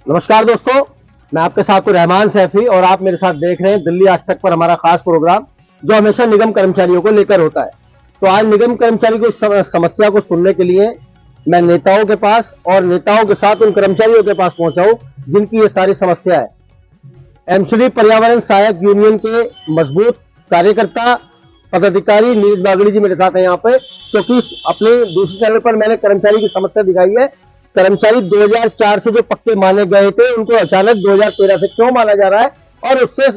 नमस्कार दोस्तों, मैं आपके साथ हूं रहमान सैफी और आप मेरे साथ देख रहे हैं दिल्ली आज तक पर हमारा खास प्रोग्राम जो हमेशा निगम कर्मचारियों को लेकर होता है। तो आज निगम कर्मचारी की समस्या को सुनने के लिए मैं नेताओं के पास और नेताओं के साथ उन कर्मचारियों के पास पहुंचा हूं जिनकी ये सारी समस्या है। एमसीडी पर्यावरण सहायक यूनियन के मजबूत कार्यकर्ता पदाधिकारी नीरज बागड़ी जी मेरे साथ हैं यहाँ पे, क्योंकि अपने दूसरे चैनल पर मैंने कर्मचारी की समस्या दिखाई है। कर्मचारी 2004 से जो पक्के माने गए थे उनको अचानक 2013 से क्यों माना जा रहा है और उससे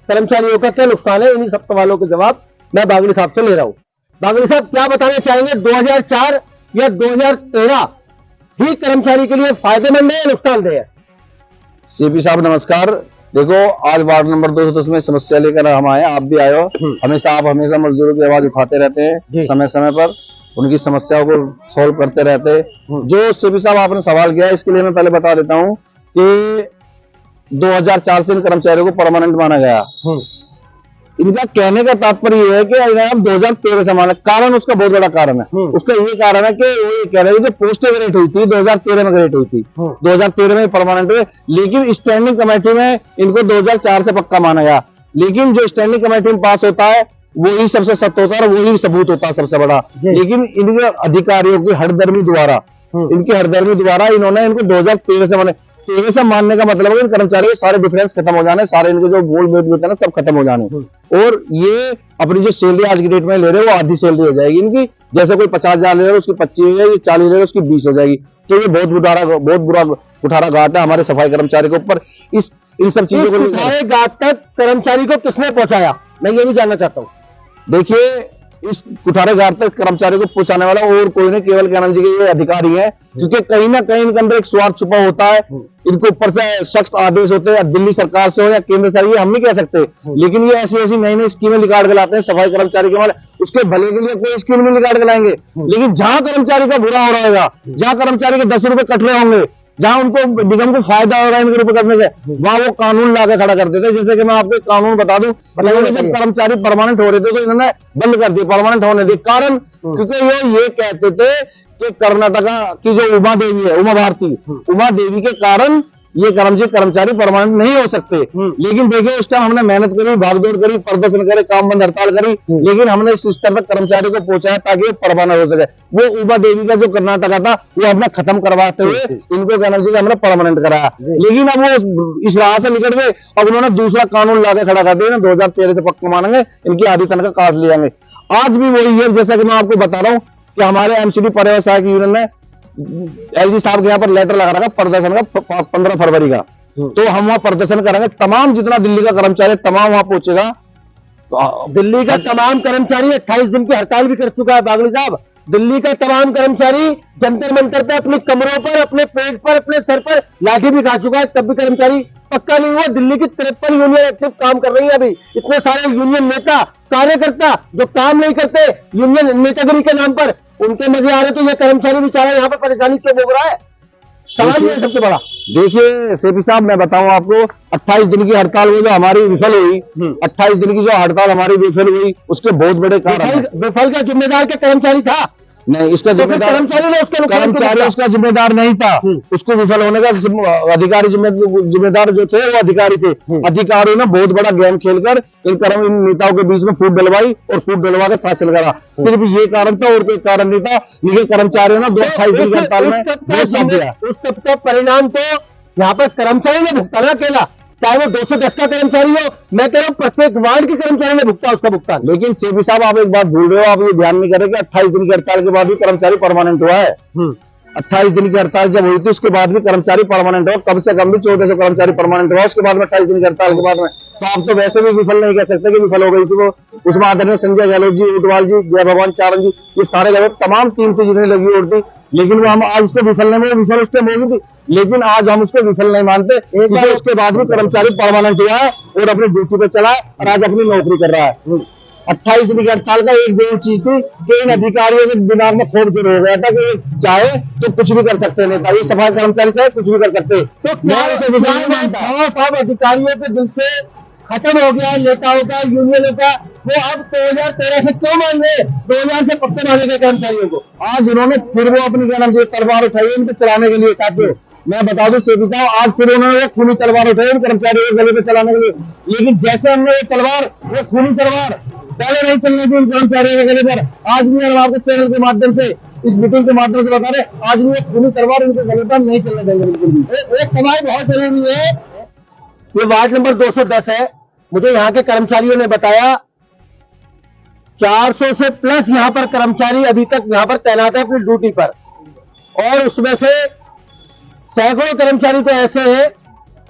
कर्मचारियों का क्या नुकसान है, इन्हीं सब सवालों के जवाब मैं बागड़ी साहब से ले रहा हूं। बागड़ी साहब क्या बताना चाहेंगे, 2004 या 2013 ही कर्मचारी के लिए फायदेमंद है या नुकसानदेह है? सीपी साहब नमस्कार। देखो, आज वार्ड नंबर 210 में समस्या लेकर हम आए, आप भी आए हो। आप हमेशा मजदूरों की आवाज उठाते रहते हैं, समय समय पर उनकी समस्याओं को सॉल्व करते रहते हैं। जो सीपी साहब आपने सवाल किया, इसके लिए मैं पहले बता देता हूं कि 2004 से इन कर्मचारियों को परमानेंट माना गया। इनका कहने का तात्पर्य यह है कि हम 2013 से माना, कारण उसका बहुत बड़ा कारण है। उसका ये कारण है कि वो ये कह रहे हैं कि जो पोस्टें ग्रेट हुई थी 2013 में ग्रेट हुई थी, 2013 में परमानेंट हुए, लेकिन स्टैंडिंग कमेटी में इनको 2004 से पक्का माना गया। लेकिन जो स्टैंडिंग कमेटी में पास होता है वही सबसे सत्य होता है और वही सबूत होता है सबसे बड़ा। लेकिन इनके अधिकारियों की हड़दर्मी द्वारा इन्होंने इनको 2013 से माने। 13 से मानने का मतलब है कि कर्मचारियों के सारे डिफरेंस खत्म हो जाने, सारे इनके जो गोल्ड मेट होते हैं ना सब खत्म हो जाने, और ये अपनी जो सैलरी आज की डेट में ले रहे हो वो आधी सैलरी हो जाएगी इनकी। जैसे कोई 50,000 ले रहा है उसकी 25 हो जाएगी, 40 ले रहा है उसकी 20 हो जाएगी। तो ये बहुत बुरा कुठारा घाट है हमारे सफाई कर्मचारी के ऊपर। इन सब चीजों को कुठारे घाट तक कर्मचारी को किसने पहुंचाया, मैं ये भी जानना चाहता हूँ। देखिए, इस कुठारे घाट तक कर्मचारी को पहुंचाने वाला और कोई नहीं, केवल ज्ञानंद जी के ये अधिकारी हैं, क्योंकि कहीं ना कहीं इनके अंदर एक स्वार्थ छुपा होता है। इनके ऊपर से सख्त आदेश होते हैं, दिल्ली सरकार से हो या केंद्र सरकार, ये हम नहीं कह सकते, लेकिन ये ऐसी नई नई स्कीमें निकाल के लाते हैं सफाई कर्मचारी के, उसके भले के लिए कोई स्कीम नहीं निकाल के लाएंगे। लेकिन जहां कर्मचारी का बुरा हो रहा है, जहां कर्मचारी के 10 रुपए कट रहे होंगे, जहां उनको निगम को फायदा हो रहा है इनके रुपए करने से, वहां वो कानून लाके खड़ा कर देते। जैसे कि मैं आपको कानून बता दूं, जब कर्मचारी परमानेंट हो रहे थे तो इन्होंने बंद कर दिया परमानेंट होने दी। कारण क्योंकि ये कहते थे कि कर्नाटका की जो उमा देवी है, उमा देवी के कारण ये कर्मचारी परमानेंट नहीं हो सकते। लेकिन देखिए, उस टाइम हमने मेहनत करी, भागदौड़ करी, प्रदर्शन करे, काम बंद हड़ताल करी, लेकिन हमने इस सिस्टम तक कर्मचारी को पहुंचाया ताकि वो परमानेंट हो सके। वो उमा देवी का जो कर्नाटका था वो हमने खत्म करवाते हुए इनको हमने परमानेंट कराया। लेकिन अब वो इस राह से निकल गए, अब उन्होंने दूसरा कानून लाके खड़ा कर दिया, 2013 से पक्का मानेंगे, इनकी आधी तनख्वाह काट लियांगे। आज भी वही है, जैसा कि मैं आपको बता रहा हूँ कि हमारे एमसीडी पर्यावरण सहायक यूनियन ने एलजी साहब के यहाँ पर लेटर लगा रखा प्रदर्शन का 15 फरवरी का। तो हम वहां प्रदर्शन करेंगे, तमाम जितना दिल्ली का कर्मचारी तमाम वहां पहुंचेगा। दिल्ली का तमाम कर्मचारी 28 दिन की हड़ताल भी कर चुका है बागड़ी साहब। दिल्ली का तमाम कर्मचारी जंतर मंतर पे अपनी कमरों पर, अपने पेट पर, अपने सर पर लाठी भी खा चुका है, तब भी कर्मचारी पक्का नहीं हुआ। दिल्ली की 53 यूनियन एक्टिव काम कर रही है अभी। इतने सारे यूनियन नेता कार्यकर्ता जो काम नहीं करते यूनियन नेतागिरी के नाम पर, उनके मजे आ रहे, तो ये कर्मचारी बेचारा यहाँ पर परेशानी क्यों भोग रहा है? सवाल ये सबसे बड़ा। देखिए सेपी साहब, मैं बताऊं आपको, 28 दिन की हड़ताल वो जो हमारी विफल हुई, 28 दिन की जो हड़ताल हमारी विफल हुई, उसके बहुत बड़े कारण। विफल का जिम्मेदार क्या कर्मचारी था? नहीं, इसका जिम्मेदार कर्मचारी उसका जिम्मेदार नहीं था। उसको विफल होने का अधिकारी जिम्मेदार जो थे वो अधिकारी थे। अधिकारियों ने बहुत बड़ा गेम खेलकर इन नेताओं के बीच में फूट डलवाई और फूट डलवा के शासन करा। सिर्फ ये कारण था और कोई कारण नहीं था। लेकिन कर्मचारियों ने 28 दिन की हड़ताल में उस सबका परिणाम तो यहाँ पर कर्मचारी ने भुगताना अकेला, चाहे वो 210 का कर्मचारी हो, मैं कह रहा हूं प्रत्येक वार्ड के कर्मचारी ने भुगता उसका भुगतान। लेकिन सीपी साहब, आप एक बात भूल रहे हो, आप ये ध्यान नहीं कर रहे कि 28 दिन की हड़ताल के बाद भी कर्मचारी परमानेंट हुआ है। 28 दिन की हड़ताल जब हुई थी उसके बाद भी कर्मचारी परमानेंट हुआ, कम से कम भी 1400 कर्मचारी परमानेंट हुआ उसके बाद में 28 दिन की हड़ताल के बाद में। तो आप तो वैसे भी विफल नहीं कह सकते कि विफल हो गई थी वो। उसमें आदरणीय संजय गहलोत जी, ऊटवाल जी, जय भगवान चारण जी, ये सारे लोग तमाम टीम थी जिन्हें लगी और थी। लेकिन वो हम आज उसको विफल नहीं, विफल उस टाइम होगी थी, लेकिन आज हम उसको विफल नहीं मानते। उसके बाद भी कर्मचारी परमानेंट हुआ है और अपनी ड्यूटी पे चला है और आज अपनी नौकरी कर रहा है। 28 दिन की हड़ताल का एक जरूर चीज थी कि इन अधिकारियों के दिमाग में खोफ जरूर हो गया था कि चाहे तो कुछ भी कर सकते नेता, ये सफाई कर्मचारी चाहे कुछ भी कर सकते। तो अधिकारियों के दिल से खत्म हो गया नेताओं का, यूनियनों का, वो अब 2013 से क्यों मान रहे 2000 से पक्के माने गए कर्मचारियों को? आज उन्होंने फिर वो अपनी क्या नाम से तलवार उठाई उनको चलाने के लिए साथियों। मैं बता दूं सेपी साहब, आज फिर उन्होंने वो खूनी तलवार उठाई उन कर्मचारियों को गले पे चलाने के लिए, लेकिन जैसे हमने वो तलवार, वो खूनी तलवार पहले नहीं चलने दी उन कर्मचारियों के गले पर, आज भी हम आपके चैनल के माध्यम से, इस मीटिंग के माध्यम से बता रहे, आज भी वो खूनी तलवार उनके गले पर नहीं चलने देंगे बिल्कुल भी। एक समाज बहुत जरूरी है। ये वार्ड नंबर 210 है। मुझे यहाँ के कर्मचारियों ने बताया 400 से प्लस यहाँ पर कर्मचारी अभी तक यहाँ पर तैनात है अपनी ड्यूटी पर, और उसमें से सैकड़ों कर्मचारी तो ऐसे हैं,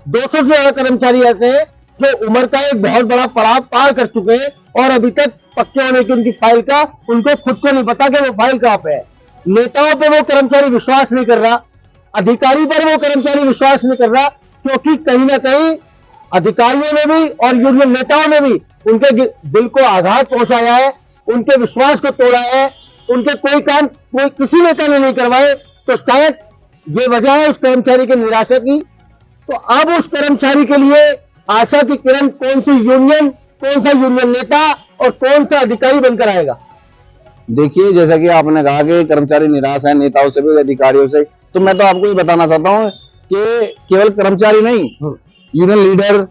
200 से ज्यादा कर्मचारी ऐसे हैं जो उम्र का एक बहुत बड़ा पड़ाव पार कर चुके हैं और अभी तक पक्के होने की उनकी फाइल का उनको खुद को नहीं पता कि वो फाइल कहां पे है। नेताओं पे वो कर्मचारी विश्वास नहीं कर रहा, अधिकारी पर वो कर्मचारी विश्वास नहीं कर रहा, क्योंकि कहीं ना कहीं अधिकारियों ने भी और यूनियन नेताओं ने भी उनके दिल को आघात पहुंचाया है, उनके विश्वास को तोड़ा है, उनके कोई काम कोई किसी नेता ने नहीं करवाए। तो शायद ये वजह है उस कर्मचारी की निराशा की। तो अब उस कर्मचारी के लिए आशा की किरण कौन सी यूनियन, कौन सा यूनियन नेता और कौन सा अधिकारी बनकर आएगा? देखिए, जैसा कि आपने कहा कि कर्मचारी निराश है नेताओं से भी अधिकारियों से, तो मैं तो आपको ये बताना चाहता हूँ कि केवल कर्मचारी नहीं, यूनियन लीडर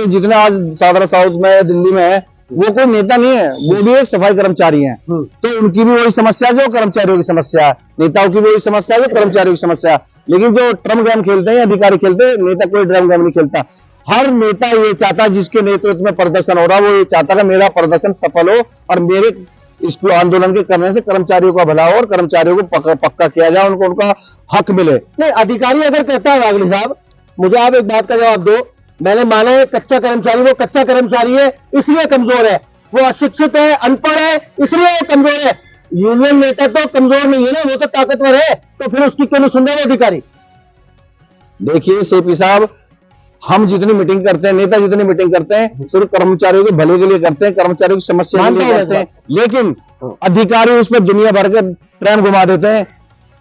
जितने आज सादरा साउथ में दिल्ली में है, वो कोई नेता नहीं है, वो भी एक सफाई कर्मचारी हैं। तो उनकी भी वही समस्या जो कर्मचारियों की समस्या है, नेताओं की भी वही समस्या जो कर्मचारियों की समस्या है। लेकिन जो ट्रम्प गेम खेलते हैं अधिकारी खेलते हैं, नेता कोई ड्रम गेम नहीं खेलता। हर नेता ये चाहता है जिसके नेतृत्व में प्रदर्शन हो रहा है, वो ये चाहता है मेरा प्रदर्शन सफल हो और मेरे इसको आंदोलन के करने से कर्मचारियों का भला हो और कर्मचारियों को पक्का किया जाए, उनको उनका हक मिले। नहीं, अधिकारी अगर कहता है वागली साहब, मुझे आप एक बात का जवाब दो, मैंने माना है कच्चा कर्मचारी, वो कच्चा कर्मचारी है इसलिए कमजोर है, वो अशिक्षित है, अनपढ़ है इसलिए वो कमजोर है। यूनियन नेता तो कमजोर नहीं है ना, वो तो ताकतवर है, तो फिर उसकी क्यों नहीं सुन रहे अधिकारी? देखिए सेपी साहब, हम जितनी मीटिंग करते हैं, नेता जितनी मीटिंग करते हैं, सिर्फ कर्मचारियों के भले के लिए करते हैं, कर्मचारियों की समस्या के लिए करते हैं, लेकिन अधिकारी उसमें दुनिया भर के ट्रेन घुमा देते हैं,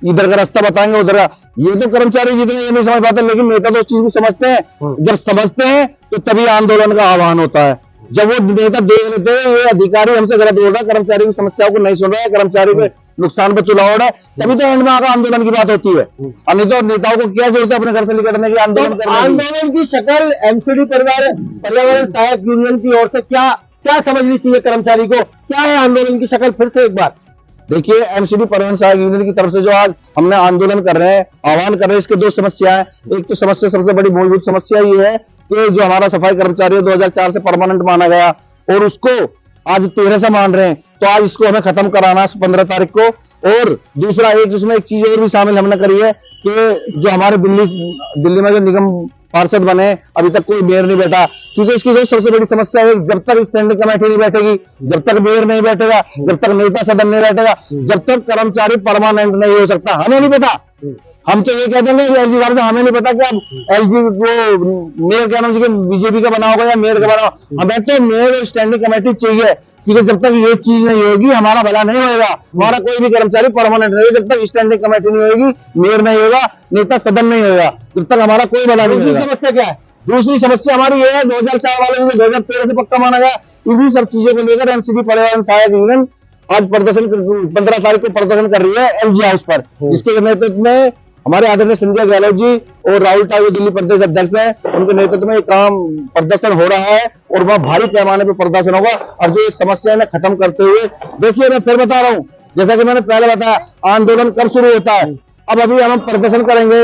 इधर का रास्ता बताएंगे उधर का। ये तो कर्मचारी जितने ये नहीं समझ पाते, लेकिन नेता तो उस चीज को समझते हैं। जब समझते हैं तो तभी आंदोलन का आह्वान होता है। जब वो नेता देख लेते हैं ये अधिकारी हमसे गलत बोल रहा है, कर्मचारी की समस्याओं को नहीं सुन रहा है, कर्मचारी के नुकसान पे तुला रहा है, तभी तो एंड में आकर आंदोलन की बात होती है। और नहीं तो नेताओं को क्या जरूरत है अपने घर से निकलने की, आंदोलन करने की? आंदोलन की शक्ल एमसीडी पर्यावरण सहायक यूनियन की ओर से क्या क्या समझनी चाहिए कर्मचारी को? क्या है आंदोलन की शक्ल? फिर से एक बार देखिए, एमसीडी परिवहन सहायक यूनियन की तरफ से जो आज हमने आंदोलन कर रहे हैं, आह्वान कर रहे हैं, इसके दो समस्या है। एक तो समस्या, सबसे बड़ी मूलभूत समस्या ये है कि जो हमारा सफाई कर्मचारी 2004 से परमानेंट माना गया और उसको आज 13 से मान रहे हैं, तो आज इसको हमें खत्म कराना 15 तारीख को। और दूसरा एक जिसमें एक चीज और भी शामिल हमने करी है कि जो हमारे दिल्ली में जो निगम पार्षद बने, अभी तक कोई मेयर नहीं बैठा, क्योंकि इसकी जो सबसे बड़ी समस्या है, जब तक स्टैंडिंग कमेटी नहीं बैठेगी, जब तक मेयर नहीं बैठेगा, जब तक नेता सदन नहीं बैठेगा, जब तक कर्मचारी परमानेंट नहीं हो सकता। हमें नहीं पता, हम तो ये कह देंगे एलजी वाले से, हमें नहीं पता कि अब एलजी वो मेयर क्या नाम बीजेपी का बना होगा या मेयर का बना होगा। हमें तो मेयर स्टैंडिंग कमेटी चाहिए, क्योंकि जब तक ये चीज नहीं होगी हमारा भला नहीं होगा। हमारा कोई भी कर्मचारी परमानेंट नहीं होगा जब तक स्टैंडिंग कमेटी नहीं होगी, मेयर नहीं होगा, नेता सदन नहीं होगा, जब तक हमारा कोई भला नहीं होगा। समस्या क्या है? दूसरी समस्या हमारी ये है, 2004 वाले 2013 से पक्का माना गया, इन्हीं सब चीजों को लेकर एमसीडी परिवहन सहायक यूनियन आज प्रदर्शन 15 तारीख को प्रदर्शन कर रही है एलजी हाउस पर, जिसके नेतृत्व में हमारे आदरणीय संजय गहलोत जी और राहुल टाइगर दिल्ली प्रदेश अध्यक्ष हैं, उनके नेतृत्व में काम प्रदर्शन हो रहा है और वह भारी पैमाने पर प्रदर्शन होगा। और जो समस्या है खत्म करते हुए, देखिए मैं फिर बता रहा हूं, जैसा कि मैंने पहले बताया, आंदोलन कब शुरू होता है? अब अभी हम प्रदर्शन करेंगे,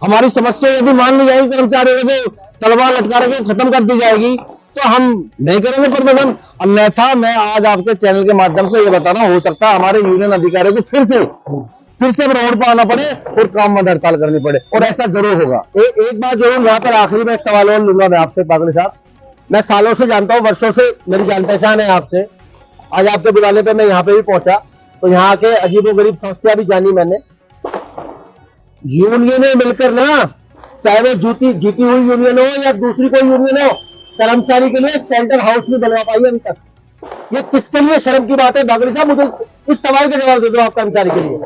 हमारी समस्या यदि मान ली जाएगी, कर्मचारियों को तलवार लटका के खत्म कर दी जाएगी, तो हम नहीं करेंगे प्रदर्शन। अन्यथा मैं आज आपके चैनल के माध्यम से ये बता रहा हूं, हो सकता है हमारे यूनियन अधिकारियों को फिर से रोड पर आना पड़े और काम बंद हड़ताल करनी पड़े, और ऐसा जरूर होगा। एक बात जरूर यहाँ पर आखिरी में एक सवाल और लूंगा मैं आपसे पागल साहब। मैं सालों से जानता हूँ, वर्षों से मेरी जान पहचान है आपसे। आज आपके बुलाने पे मैं यहाँ पे भी पहुंचा, तो यहाँ के अजीबोगरीब समस्या भी जानी मैंने। यूनियनें मिलकर ना, चाहे वो जीती हुई यूनियन हो या दूसरी कोई यूनियन हो, कर्मचारी के लिए सेंटर हाउस नहीं बनवा पाई अभी तक। ये किसके लिए शर्म की बात है? बागड़ी साहब मुझे इस सवाल का जवाब दे दो आप कर्मचारी के लिए।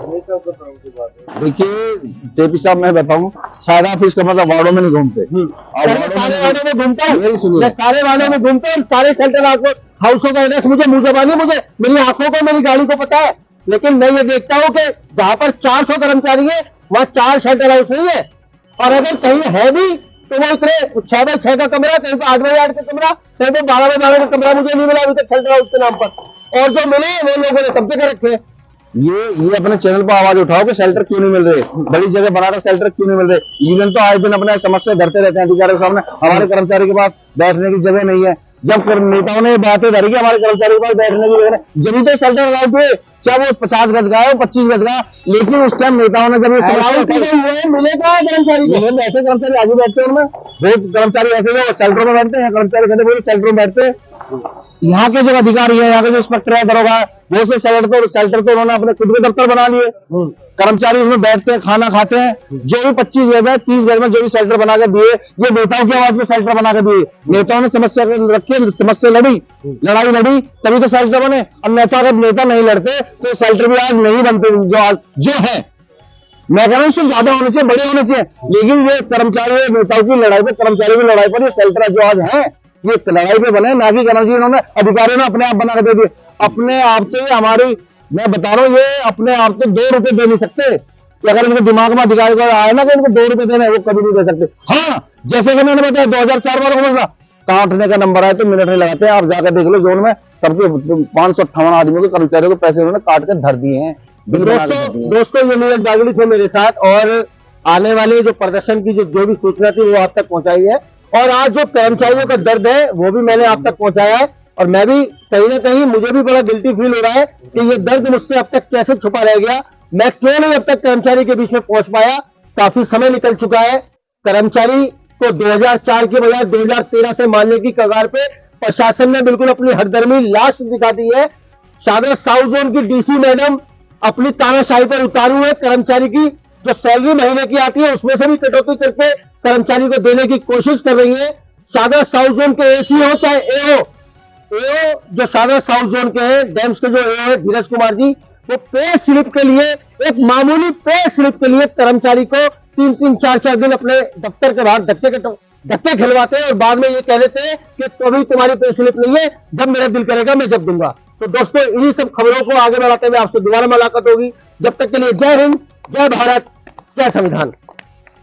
देखिए सेपी साहब, मैं बताऊं, शायद आप इसका मतलब वार्डों में नहीं घूमते। सारे वार्डों में घूमता हूँ, मैं सारे वार्डों में घूमता हूँ, सारे सेंटर हाउसों का एड्रेस मुझे मुंह जबानी, मुझे मेरी आंखों को, मेरी गाड़ी को पता है। लेकिन मैं ये देखता हूँ कि जहां पर 400 कर्मचारी है वहां 4 शेल्टर हाउस नहीं है, और अगर कहीं है भी तो वो इतने 6x6 का कमरा, कहीं पे 8x8 का कमरा, कहीं पे 12x12 का कमरा मुझे नहीं मिला अभी तक शेल्टर हाउस के नाम पर, और जो मिले वो लोगों ने कब्जे कर रखे हैं। ये अपने चैनल पर आवाज उठाओ कि शेल्टर क्यों नहीं मिल रहे, बड़ी जगह बनाकर शेल्टर क्यों नहीं मिल रहे। यूनियन तो आए दिन अपने समस्या धरते रहते हैं अधिकारियों के सामने, हमारे कर्मचारी के पास बैठने की जगह नहीं है। जब नेताओं ने बातें धरी कि हमारे कर्मचारी के पास बैठने की जगह नहीं, जब तो शेल्टर अलाउड हुए, चाहे वो 50 गज का है, 25 गज का, लेकिन उस टाइम नेताओं ने जब ये मिलेगा कर्मचारी को, ऐसे कर्मचारी आगे बैठते हैं, उनमें बहुत कर्मचारी ऐसे जो शेल्टर में बैठते हैं, कर्मचारी कहते बोले शेल्टर में बैठते हैं। यहाँ के जो अधिकारी है, यहाँ के जो इंस्पेक्टर है, दरोगा, वो से शेल्टर तो उन्होंने अपने खुद के दफ्तर बना लिए, कर्मचारी उसमें बैठते हैं, खाना खाते हैं। जो भी 25 गज में 30 गज में जो भी शेल्टर बना के दिए, ये नेताओं की आवाज में शेल्टर बना के दिए। नेताओं ने समस्या रखी, समस्या लड़ाई लड़ी, तभी तो शेल्टर बने। अब नेता नहीं लड़ते तो शेल्टर भी आज नहीं बनते जो है। मैं कह रहा हूँ उससे ज्यादा होने चाहिए, बड़े होने चाहिए, लेकिन ये कर्मचारी नेताओं की लड़ाई पर, कर्मचारी की लड़ाई पर ये शेल्टर जो आज है, ये लड़ाई पे बने, ना कि कर्मचारी इन्होंने अधिकारियों ने अपने आप बना के दे दिए। अपने आप तो हमारी, मैं बता रहा हूँ, ये अपने आप तो 2 रुपए दे नहीं सकते। कि अगर इनके दिमाग में अधिकारी को आए ना कि इनको 2 रुपए देने, वो कभी नहीं दे सकते। हाँ, जैसे कि मैंने बताया 2004 वालों को बोला, काटने का नंबर आए तो मिनट नहीं लगाते। आप जाकर देख लो, जोन में सबके 558 आदमियों के कर्मचारियों को पैसे उन्होंने काट कर धर दिए हैं। दोस्तों ये नीरज बागली थे मेरे साथ, और आने वाले जो प्रदर्शन की जो भी सूचना थी वो आप तक पहुंचाई है, और आज जो कर्मचारियों का दर्द है वो भी मैंने आप तक पहुंचाया है। और मैं भी कहीं ना कहीं, मुझे भी बड़ा गिल्टी फील हो रहा है कि ये दर्द मुझसे अब तक कैसे छुपा रह गया, मैं क्यों नहीं अब तक कर्मचारी के बीच में पहुंच पाया। काफी समय निकल चुका है, कर्मचारी को 2004 के बजाय 2013 से मानने की कगार पे प्रशासन ने बिल्कुल अपनी हरदर्मी लाश दिखा दी है। शाहदरा साउथ जोन की डीसी मैडम अपनी तानाशाही पर उतारू है, कर्मचारी की जो सैलरी महीने की आती है उसमें से भी कटौती करके कर्मचारी को देने की कोशिश कर रही है। शाहदरा साउथ जोन के एसी हो चाहे एओ जो शाहदरा साउथ जोन के हैं, डेम्स के जो एओ है धीरज कुमार जी, वो पे स्लिप के लिए, एक मामूली पे स्लिप के लिए कर्मचारी को 3-3, 4-4 दिन अपने दफ्तर के बाहर धक्के खिलवाते हैं, और बाद में ये कह देते हैं कि तो भी तुम्हारी पे स्लिप नहीं है, जब मेरा दिल करेगा मैं जब दूंगा। तो दोस्तों इन्हीं सब खबरों को आगे बढ़ाते हुए आपसे दोबारा मुलाकात होगी। जब तक के लिए जय हिंद, जय भारत, जय संविधान।